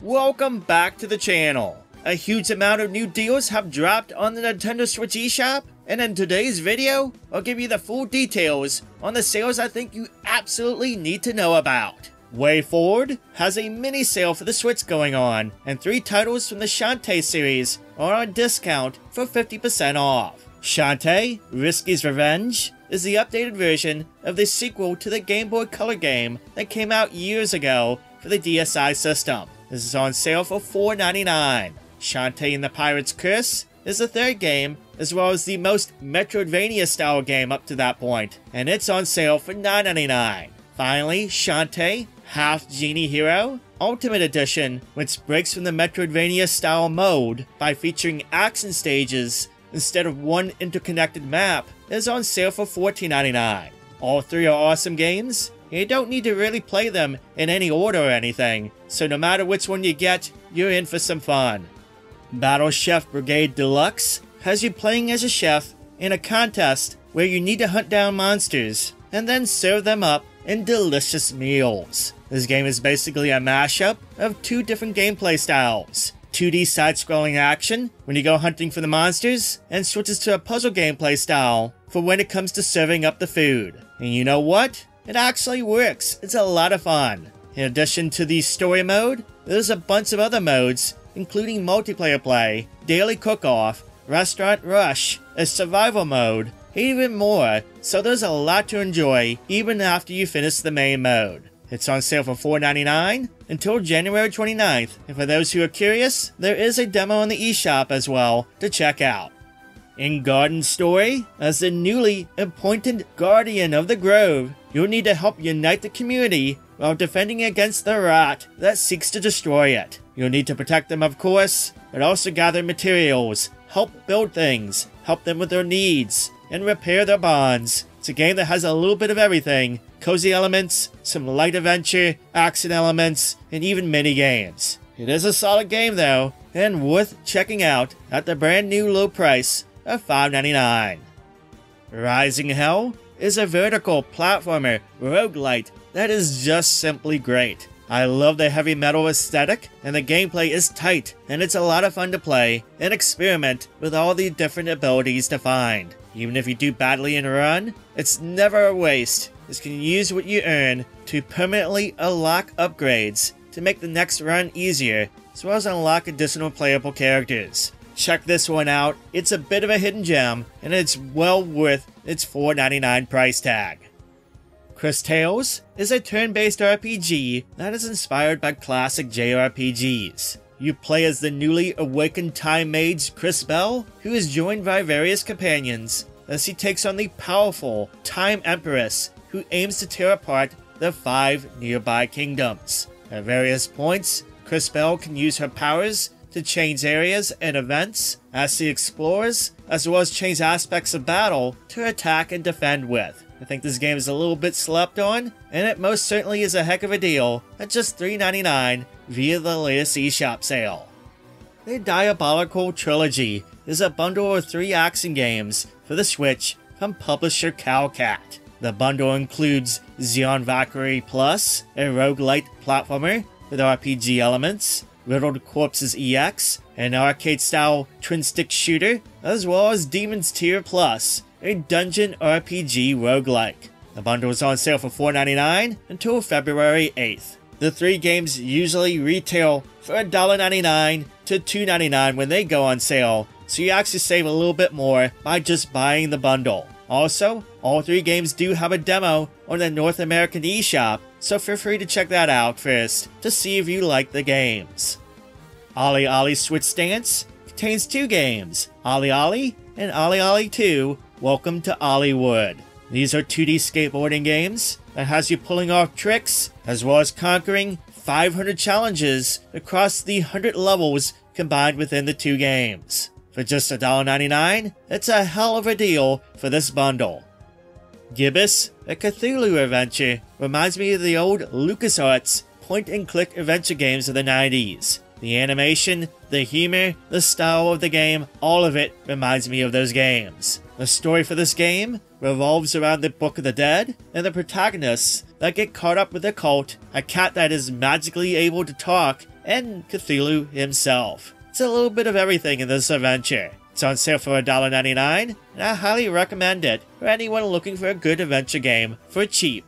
Welcome back to the channel. A huge amount of new deals have dropped on the Nintendo Switch eShop, and in today's video, I'll give you the full details on the sales I think you absolutely need to know about. Way Forward has a mini sale for the Switch going on, and 3 titles from the Shantae series are on discount for 50% off. Shantae, Risky's Revenge, is the updated version of the sequel to the Game Boy Color game that came out years ago for the DSi system. This is on sale for $4.99. Shantae and the Pirate's Curse is the 3rd game, as well as the most Metroidvania style game up to that point, and it's on sale for $9.99. Finally, Shantae, Half Genie Hero Ultimate Edition, which breaks from the Metroidvania style mode by featuring action stages instead of one interconnected map, is on sale for $14.99. All 3 are awesome games. You don't need to really play them in any order or anything, so no matter which one you get, you're in for some fun. Battle Chef Brigade Deluxe has you playing as a chef in a contest where you need to hunt down monsters and then serve them up in delicious meals. This game is basically a mashup of 2 different gameplay styles. 2D side-scrolling action when you go hunting for the monsters, and switches to a puzzle gameplay style for when it comes to serving up the food. And you know what? It actually works. It's a lot of fun. In addition to the story mode, there's a bunch of other modes, including multiplayer play, daily cook-off, restaurant rush, a survival mode, and even more, so there's a lot to enjoy even after you finish the main mode. It's on sale for $4.99 until January 29th, and for those who are curious, there is a demo on the eShop as well to check out. In Garden Story, as the newly appointed Guardian of the Grove, you'll need to help unite the community while defending against the rat that seeks to destroy it. You'll need to protect them, of course, but also gather materials, help build things, help them with their needs, and repair their bonds. It's a game that has a little bit of everything: cozy elements, some light adventure, action elements, and even mini games. It is a solid game though, and worth checking out at the brand new low price of $5.99. Rising Hell is a vertical platformer roguelite that is just simply great. I love the heavy metal aesthetic, and the gameplay is tight, and it's a lot of fun to play and experiment with all the different abilities to find. Even if you do badly in a run, it's never a waste, as you can use what you earn to permanently unlock upgrades to make the next run easier, as well as unlock additional playable characters. Check this one out. It's a bit of a hidden gem, and it's well worth its $4.99 price tag. Cris Tales is a turn-based RPG that is inspired by classic JRPGs. You play as the newly awakened time mage Cris Bell, who is joined by various companions as he takes on the powerful Time Empress, who aims to tear apart the 5 nearby kingdoms. At various points, Cris Bell can use her powers to change areas and events as she explores, as well as change aspects of battle to attack and defend with. I think this game is a little bit slept on, and it most certainly is a heck of a deal at just $3.99 via the latest eShop sale. The Diabolical Trilogy is a bundle of 3 action games for the Switch from publisher Cowcat. The bundle includes Xeon Valkyrie Plus, a roguelite platformer with RPG elements, Riddled Corpses EX, an arcade-style twin-stick shooter, as well as Demon's Tier Plus, a dungeon RPG roguelike. The bundle is on sale for $4.99 until February 8th. The 3 games usually retail for $1.99 to $2.99 when they go on sale, so you actually save a little bit more by just buying the bundle. Also, all 3 games do have a demo on the North American eShop, so feel free to check that out first to see if you like the games. OlliOlli Switch Dance contains 2 games, OlliOlli and OlliOlli 2 Welcome to Olliwood. These are 2D skateboarding games that has you pulling off tricks, as well as conquering 500 challenges across the 100 levels combined within the 2 games. For just $1.99, it's a hell of a deal for this bundle. Gibbous, a Cthulhu adventure, reminds me of the old LucasArts point-and-click adventure games of the 90s. The animation, the humor, the style of the game, all of it reminds me of those games. The story for this game revolves around the Book of the Dead and the protagonists that get caught up with a cult, a cat that is magically able to talk, and Cthulhu himself. It's a little bit of everything in this adventure. It's on sale for $1.99, and I highly recommend it for anyone looking for a good adventure game for cheap.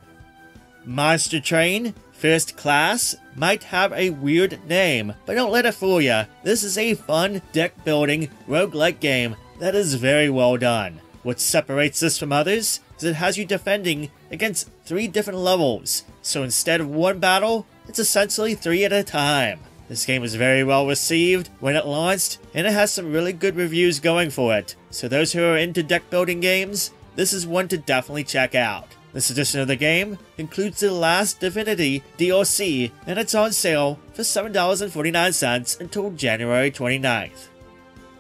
Monster Train First Class might have a weird name, but don't let it fool you. This is a fun deck-building roguelike game that is very well done. What separates this from others is it has you defending against 3 different levels, so instead of 1 battle, it's essentially 3 at a time. This game was very well received when it launched, and it has some really good reviews going for it, so those who are into deck building games, this is one to definitely check out. This edition of the game includes the Last Divinity DLC, and it's on sale for $7.49 until January 29th.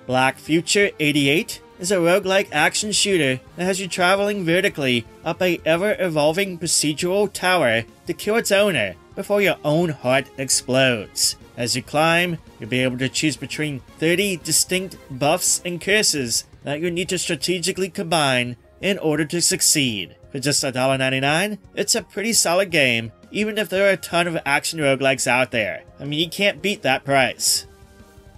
Black Future 88 is a roguelike action shooter that has you traveling vertically up a ever-evolving procedural tower to kill its owner before your own heart explodes. As you climb, you'll be able to choose between 30 distinct buffs and curses that you need to strategically combine in order to succeed. For just $1.99, it's a pretty solid game, even if there are a ton of action roguelikes out there. I mean, you can't beat that price.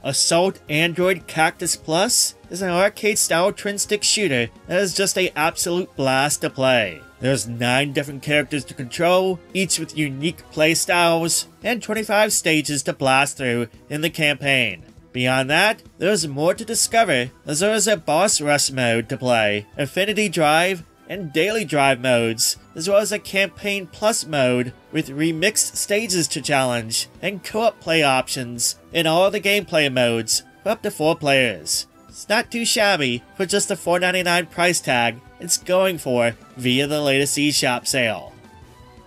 Assault Android Cactus Plus is an arcade-style twin-stick shooter that is just an absolute blast to play. There's 9 different characters to control, each with unique playstyles, and 25 stages to blast through in the campaign. Beyond that, there's more to discover, as there is a boss rush mode to play, Infinity Drive, and Daily Drive modes, as well as a Campaign Plus mode with remixed stages to challenge, and co-op play options in all the gameplay modes for up to 4 players. It's not too shabby for just the $4.99 price tag it's going for via the latest eShop sale.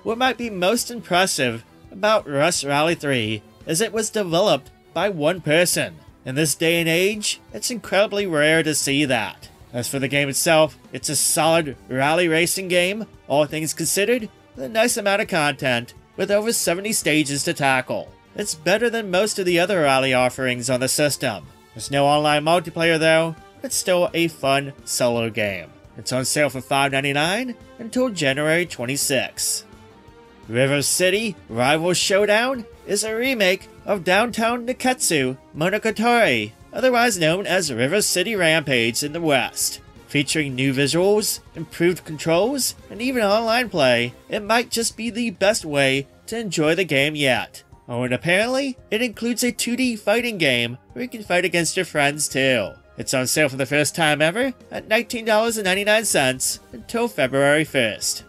What might be most impressive about Rust Rally 3 is it was developed by one person. In this day and age, it's incredibly rare to see that. As for the game itself, it's a solid rally racing game, all things considered, with a nice amount of content, with over 70 stages to tackle. It's better than most of the other rally offerings on the system. There's no online multiplayer though, but still a fun solo game. It's on sale for $5.99 until January 26. River City Rival Showdown is a remake of Downtown Neketsu Monogatari, otherwise known as River City Rampage in the West. Featuring new visuals, improved controls, and even online play, it might just be the best way to enjoy the game yet. Oh, and apparently, it includes a 2D fighting game where you can fight against your friends too. It's on sale for the first time ever at $19.99 until February 1st.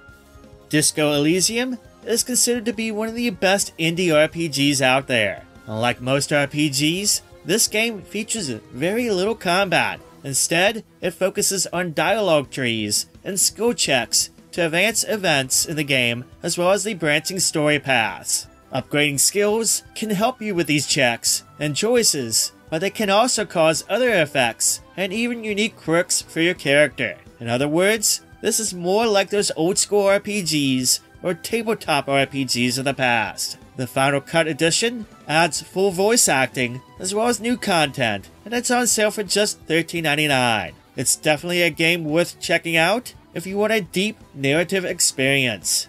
Disco Elysium is considered to be one of the best indie RPGs out there. Unlike most RPGs, this game features very little combat. Instead, it focuses on dialogue trees and skill checks to advance events in the game, as well as the branching story paths. Upgrading skills can help you with these checks and choices, but they can also cause other effects and even unique quirks for your character. In other words, this is more like those old school RPGs or tabletop RPGs of the past. The Final Cut Edition adds full voice acting as well as new content, and it's on sale for just $13.99. It's definitely a game worth checking out if you want a deep narrative experience.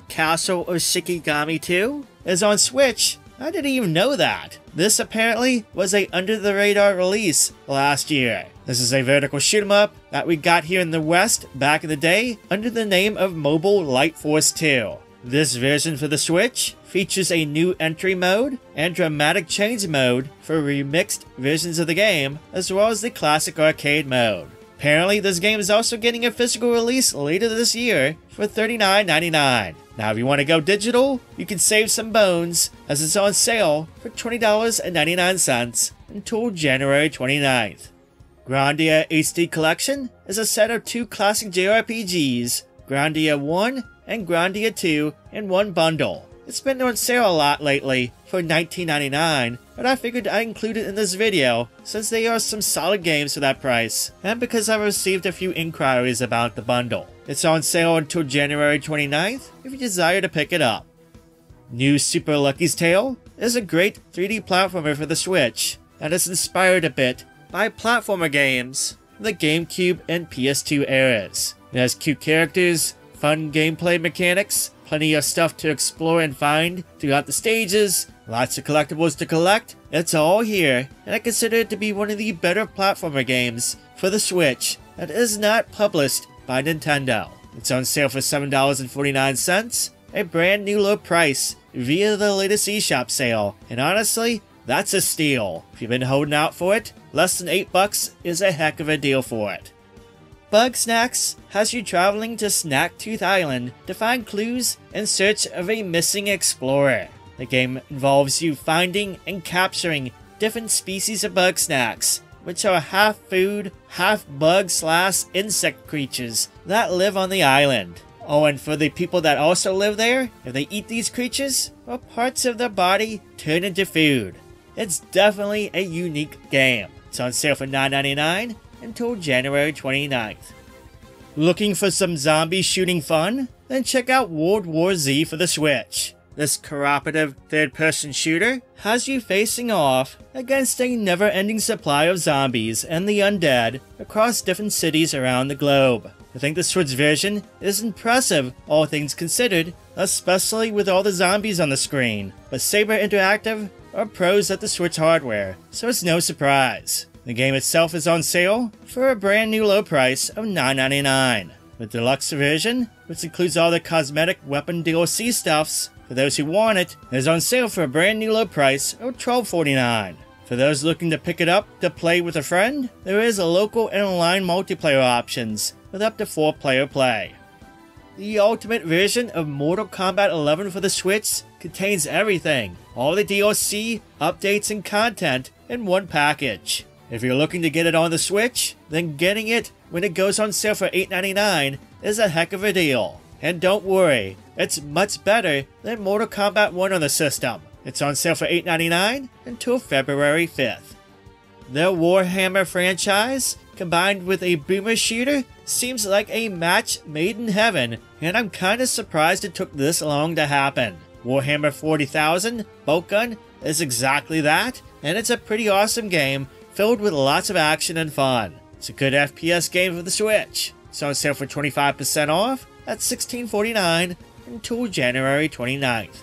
Castle of Shikigami 2 is on Switch. I didn't even know that. This apparently was a under-the-radar release last year. This is a vertical shoot-'em-up that we got here in the West back in the day under the name of Mobile Light Force 2. This version for the Switch features a new entry mode and dramatic change mode for remixed versions of the game, as well as the classic arcade mode. Apparently, this game is also getting a physical release later this year for $39.99. Now, if you want to go digital, you can save some bones, as it's on sale for $20.99 until January 29th. Grandia HD Collection is a set of 2 classic JRPGs, Grandia 1 and Grandia 2 in one bundle. It's been on sale a lot lately for $19.99, but I figured I'd include it in this video since they are some solid games for that price, and because I've received a few inquiries about the bundle. It's on sale until January 29th if you desire to pick it up. New Super Lucky's Tale is a great 3D platformer for the Switch that is inspired a bit by platformer games from the GameCube and PS2 eras. It has cute characters, fun gameplay mechanics, plenty of stuff to explore and find throughout the stages, lots of collectibles to collect. It's all here, and I consider it to be one of the better platformer games for the Switch that is not published by Nintendo. It's on sale for $7.49, a brand new low price via the latest eShop sale, and honestly, that's a steal. If you've been holding out for it, less than $8 is a heck of a deal for it. Bugsnax has you traveling to Snacktooth Island to find clues in search of a missing explorer. The game involves you finding and capturing different species of Bugsnax, which are half food, half bug/insect creatures that live on the island. Oh, and for the people that also live there, if they eat these creatures, well, parts of their body turn into food. It's definitely a unique game. It's on sale for $9.99 until January 29th. Looking for some zombie shooting fun? Then check out World War Z for the Switch. This cooperative third-person shooter has you facing off against a never-ending supply of zombies and the undead across different cities around the globe. I think the Switch version is impressive, all things considered, especially with all the zombies on the screen, but Saber Interactive are pros at the Switch hardware, so it's no surprise. The game itself is on sale for a brand new low price of $9.99. The Deluxe version, which includes all the cosmetic weapon DLC stuffs for those who want it, is on sale for a brand new low price of $12.49. For those looking to pick it up to play with a friend, there is a local and online multiplayer options with up to 4-player play. The Ultimate version of Mortal Kombat 11 for the Switch contains everything, all the DLC, updates, and content in one package. If you're looking to get it on the Switch, then getting it when it goes on sale for $8.99 is a heck of a deal. And don't worry, it's much better than Mortal Kombat 1 on the system. It's on sale for $8.99 until February 5th. The Warhammer franchise, combined with a boomer shooter, seems like a match made in heaven, and I'm kinda surprised it took this long to happen. Warhammer 40,000 Boltgun is exactly that, and it's a pretty awesome game filled with lots of action and fun. It's a good FPS game for the Switch. It's on sale for 25% off at $16.49 until January 29th.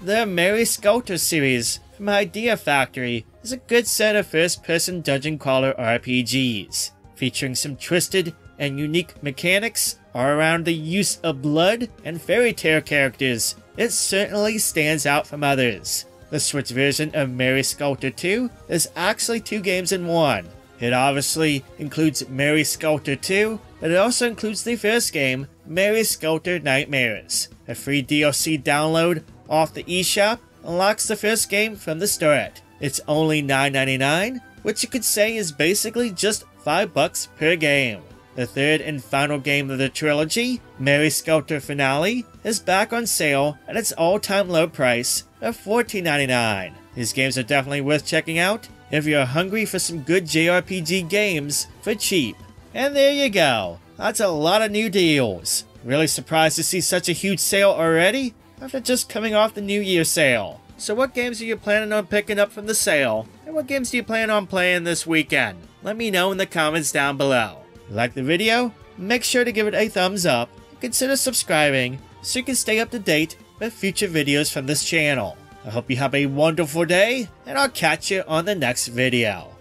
The Mary Skelter series from Idea Factory is a good set of first-person dungeon crawler RPGs, featuring some twisted and unique mechanics all around the use of blood and fairy tale characters. It certainly stands out from others. The Switch version of Mary Skelter 2 is actually 2 games in one. It obviously includes Mary Skelter 2, but it also includes the first game, Mary Skelter Nightmares. A free DLC download off the eShop unlocks the first game from the start. It's only $9.99, which you could say is basically just $5 per game. The third and final game of the trilogy, Mary Skelter Finale, is back on sale at its all-time low price of $14.99. These games are definitely worth checking out if you're hungry for some good JRPG games for cheap. And there you go. That's a lot of new deals. Really surprised to see such a huge sale already after just coming off the New Year sale. So what games are you planning on picking up from the sale? And what games do you plan on playing this weekend? Let me know in the comments down below. If you like the video? Make sure to give it a thumbs up and consider subscribing so you can stay up to date with future videos from this channel. I hope you have a wonderful day, and I'll catch you on the next video.